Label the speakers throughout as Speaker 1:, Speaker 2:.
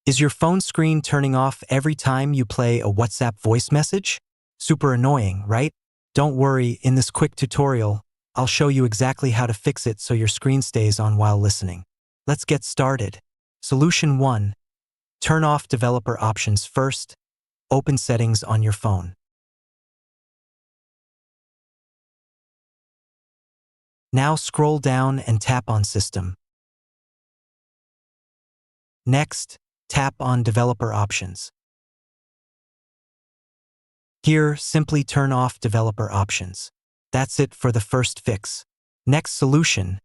Speaker 1: Is your phone screen turning off every time you play a WhatsApp voice message? Super annoying, right? Don't worry, in this quick tutorial, I'll show you exactly how to fix it so your screen stays on while listening. Let's get started. Solution 1. Turn off developer options first. Open settings on your phone. Now scroll down and tap on System. Next, tap on Developer Options. Here, simply turn off developer options. That's it for the first fix. Next solution,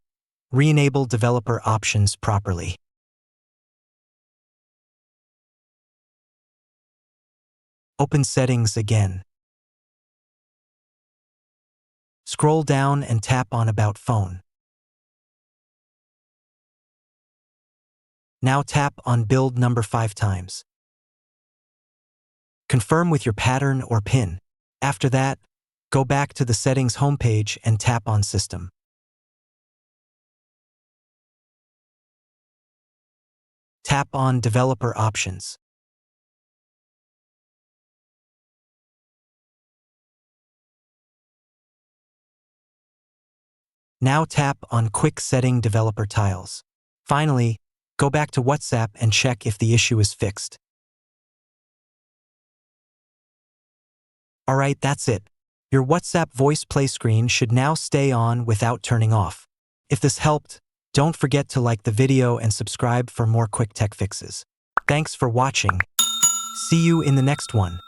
Speaker 1: re-enable developer options properly. Open Settings again. Scroll down and tap on About Phone. Now tap on Build number 5 times. Confirm with your pattern or PIN. After that, go back to the Settings homepage and tap on System. Tap on Developer Options. Now tap on Quick Setting Developer Tiles. Finally, go back to WhatsApp and check if the issue is fixed. Alright, that's it. Your WhatsApp voice play screen should now stay on without turning off. If this helped, don't forget to like the video and subscribe for more quick tech fixes. Thanks for watching. See you in the next one.